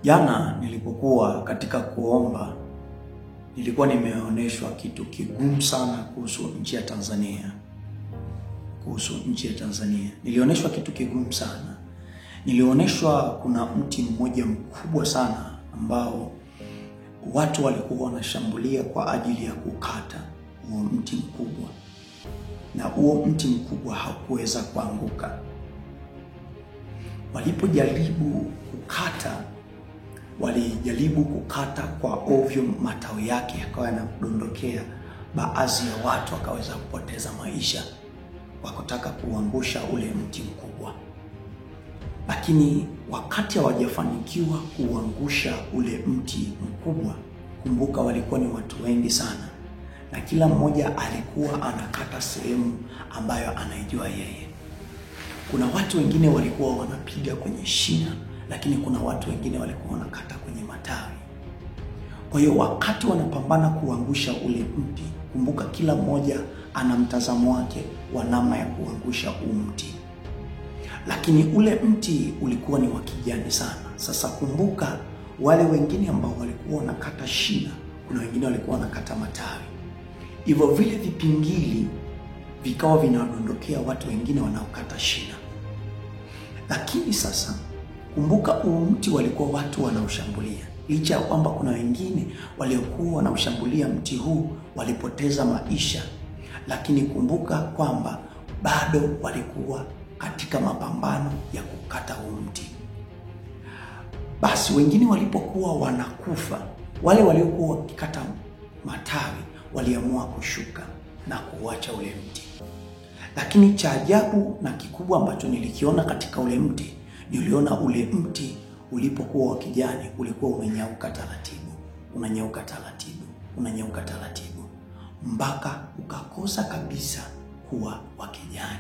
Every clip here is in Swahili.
Jana nilipokuwa katika kuomba, nilikuwa nimeonyeshwa kitu kigumu sana kuhusu nchi ya Tanzania. Nilionyeshwa kitu kigumu sana. Nilionyeshwa kuna mti mmoja mkubwa sana ambao watu walikuwa wanashambulia kwa ajili ya kukata huo mti mkubwa. Na huo mti mkubwa hakuweza kuanguka. Walipojaribu kukata, walijaribu kukata kwa ovyo, matawi yake yakawa yanadondokea. Baadhi ya watu wakaweza kupoteza maisha kwa kutaka kuangusha ule mti mkubwa. Lakini wakati hawajafanikiwa kuangusha ule mti mkubwa, kumbuka walikuwa ni watu wengi sana, na kila mmoja alikuwa anakata sehemu ambayo anaijua yeye. Kuna watu wengine walikuwa wanapiga kwenye shina, lakini kuna watu wengine walikuwa wanakata kwenye matawi. Kwa hiyo wakati wanapambana kuangusha ule mti, kumbuka kila mmoja ana mtazamo wake wa namna ya kuangusha mti. Lakini ule mti ulikuwa ni wa kijani sana. Sasa kumbuka wale wengine ambao walikuwa wanakata shina, kuna wengine walikuwa wanakata matawi. Hivyo vile vipingili vikawa vinadondokea watu wengine wanaokata shina. Lakini sasa kumbuka huu mti walikuwa watu wanaoshambulia. Licha ya kwamba kuna wengine waliokuwa wanaoshambulia mti huu walipoteza maisha, lakini kumbuka kwamba bado walikuwa katika mapambano ya kukata huu mti. Basi wengine walipokuwa wanakufa, wale waliokuwa wakikata matawi waliamua kushuka na kuacha ule mti. Lakini cha ajabu na kikubwa ambacho nilikiona katika ule mti, niliona ule mti ulipokuwa wa kijani ulikuwa unanyauka taratibu mpaka ukakosa kabisa kuwa wa kijani,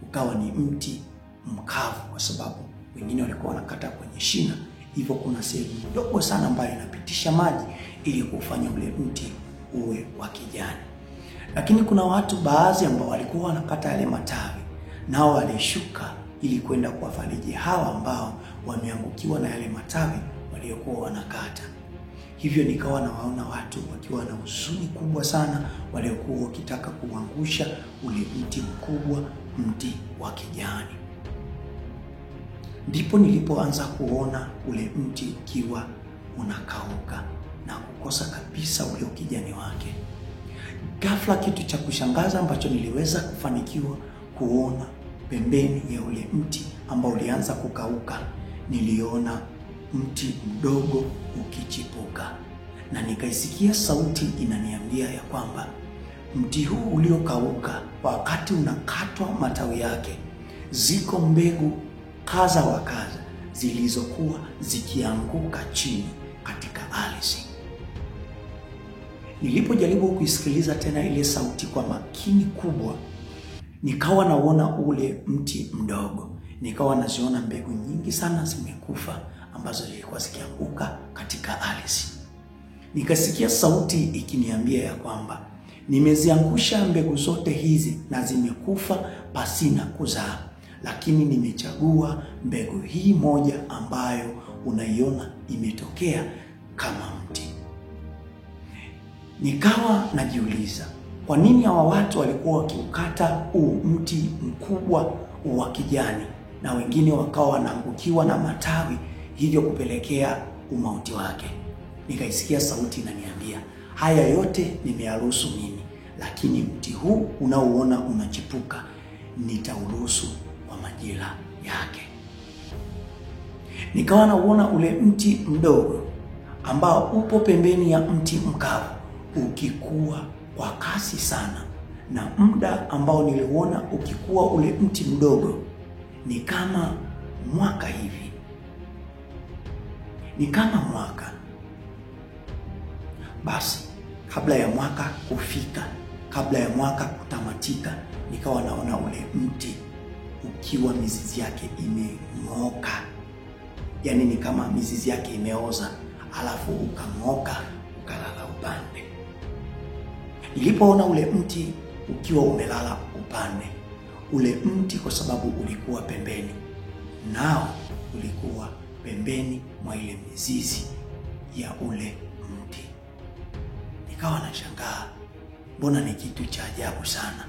ukawa ni mti mkavu, kwa sababu wengine walikuwa wanakata kwenye shina. Hivyo kuna sehemu ndogo sana ambayo inapitisha maji ili kufanya ule mti uwe wa kijani. Lakini kuna watu baadhi ambao walikuwa wanakata yale matawi, nao walishuka ili kwenda kuwafariji hawa ambao wameangukiwa na yale matawi waliokuwa wanakata. Hivyo nikawa nawaona watu wakiwa na huzuni kubwa sana, waliokuwa wakitaka kuangusha ule mti mkubwa, mti wa kijani. Ndipo nilipoanza kuona ule mti ukiwa unakauka na kukosa kabisa ule ukijani wake. Ghafla kitu cha kushangaza ambacho niliweza kufanikiwa kuona pembeni ya ule mti ambao ulianza kukauka, niliona mti mdogo ukichipuka, na nikaisikia sauti inaniambia ya kwamba mti huu uliokauka, wakati unakatwa matawi yake, ziko mbegu kadha wa kadha zilizokuwa zikianguka chini katika ardhi. Nilipojaribu kuisikiliza tena ile sauti kwa makini kubwa, nikawa naona ule mti mdogo, nikawa naziona mbegu nyingi sana zimekufa ambazo zilikuwa zikianguka katika ardhi. Nikasikia sauti ikiniambia ya kwamba nimeziangusha mbegu zote hizi na zimekufa pasina kuzaa, lakini nimechagua mbegu hii moja ambayo unaiona imetokea kama mti. Nikawa najiuliza, kwa nini hawa watu walikuwa wakiukata huu mti mkubwa wa kijani na wengine wakawa wanaangukiwa na matawi, hivyo kupelekea umauti wake? Nikaisikia sauti inaniambia, haya yote nimeyaruhusu mimi, lakini mti huu unaoona unachipuka nitauruhusu kwa majira yake. Nikawa nauona ule mti mdogo ambao upo pembeni ya mti mkavu ukikua kwa kasi sana, na muda ambao niliona ukikua ule mti mdogo ni kama mwaka hivi. Basi kabla ya mwaka kufika, kabla ya mwaka kutamatika, nikawa naona ule mti ukiwa mizizi yake imeng'oka. Yaani ni kama mizizi yake imeoza, alafu ukang'oka ukalala upande. Nilipoona ule mti ukiwa umelala upande, ule mti kwa sababu ulikuwa pembeni, nao ulikuwa pembeni mwa ile mizizi ya ule mti. Nikawa nashangaa, mbona ni kitu cha ajabu sana.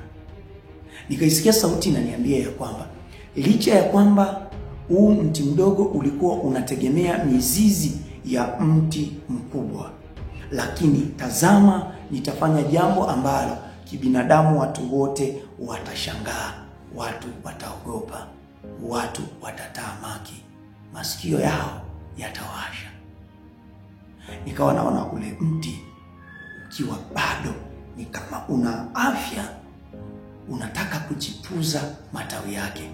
Nikaisikia sauti inaniambia ya kwamba licha ya kwamba huu mti mdogo ulikuwa unategemea mizizi ya mti mkubwa, lakini tazama, nitafanya jambo ambalo kibinadamu watu wote watashangaa, watu wataogopa, watu watatahamaki, masikio yao yatawasha. Nikawa naona ule mti ukiwa bado ni kama una afya, unataka kuchipuza matawi yake,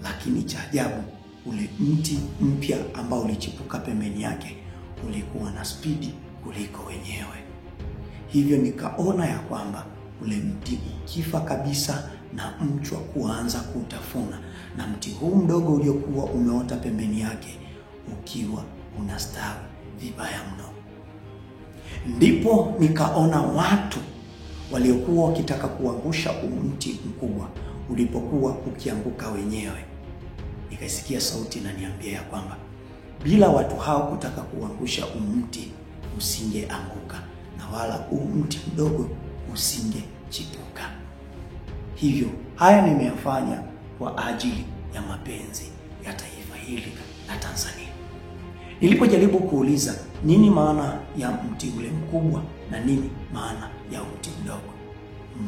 lakini cha ajabu, ule mti mpya ambao ulichipuka pembeni yake ulikuwa na spidi kuliko wenyewe. Hivyo nikaona ya kwamba ule mti ukifa kabisa na mchwa kuanza kutafuna, na mti huu mdogo uliokuwa umeota pembeni yake ukiwa unastawi vibaya mno. Ndipo nikaona watu waliokuwa wakitaka kuangusha mti mkubwa ulipokuwa ukianguka wenyewe. Nikaisikia sauti inaniambia ya kwamba bila watu hao kutaka kuangusha mti usingeanguka, na wala mti mdogo usingechipuka. Hivyo haya nimeyafanya kwa ajili ya mapenzi ya taifa hili la Tanzania. Nilipojaribu kuuliza nini maana ya mti ule mkubwa na nini maana ya mti mdogo,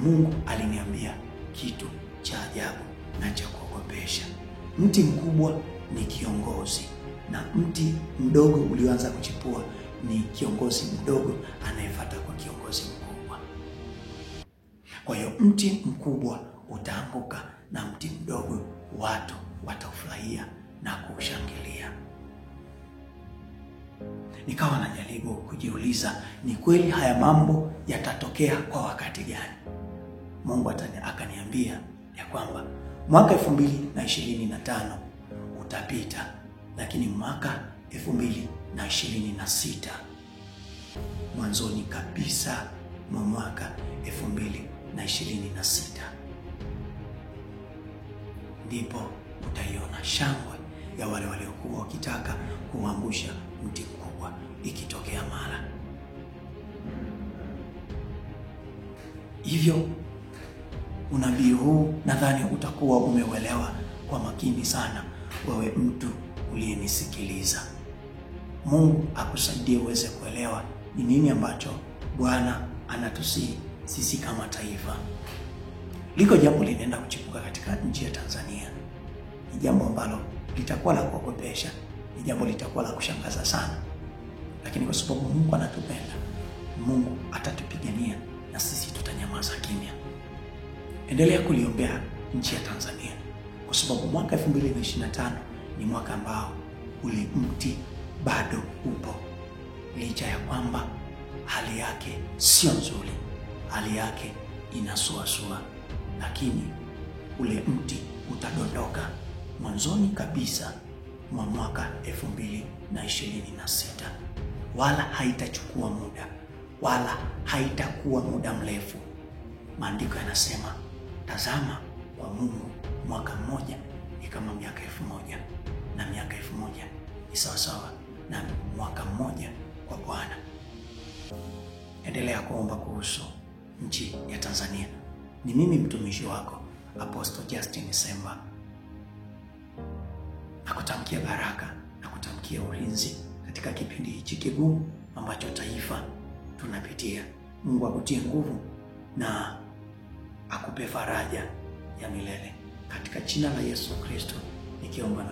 Mungu aliniambia kitu cha ajabu na cha kuogopesha. Mti mkubwa ni kiongozi, na mti mdogo ulioanza kuchipua ni kiongozi mdogo anayefuata kwa kiongozi mkubwa. Kwa hiyo mti mkubwa utaanguka na mti mdogo watu watafurahia na kushangilia. Nikawa najaribu kujiuliza, ni kweli haya mambo yatatokea kwa wakati gani? Mungu akaniambia ya kwamba mwaka 2025 utapita, lakini mwaka 2026 mwanzoni kabisa mwa mwaka 2026 ndipo utaiona shangwe ya wale waliokuwa wakitaka kuangusha mti mkubwa ikitokea mara. Hivyo unabii huu nadhani utakuwa umeuelewa kwa makini sana, wewe mtu uliyenisikiliza. Mungu akusaidie uweze kuelewa ni nini ambacho Bwana anatusihi sisi kama taifa. Liko jambo linaenda kuchipuka katika nchi ya Tanzania. Ni jambo ambalo litakuwa la kuogopesha, ni jambo litakuwa la kushangaza sana. Lakini kwa sababu Mungu anatupenda, Mungu atatupigania na sisi tutanyamaza kimya. Endelea kuliombea nchi ya Tanzania, kwa sababu mwaka 2025 ni mwaka ambao ule mti bado upo, licha ya kwamba hali yake sio nzuri, hali yake inasuasua, lakini ule mti utadondoka mwanzoni kabisa mwa mwaka 2026. Wala haitachukua muda, wala haitakuwa muda mrefu. Maandiko yanasema, tazama, kwa Mungu mwaka mmoja ni kama miaka 1000, na miaka 1000 ni sawasawa na mwaka mmoja kwa Bwana. Endelea kuomba kuhusu nchi ya Tanzania. Ni mimi mtumishi wako Apostle Justin Semba, nakutamkia baraka na kutamkia ulinzi katika kipindi hichi kigumu ambacho taifa tunapitia. Mungu akutie nguvu na akupe faraja ya milele, katika jina la Yesu Kristo nikiomba na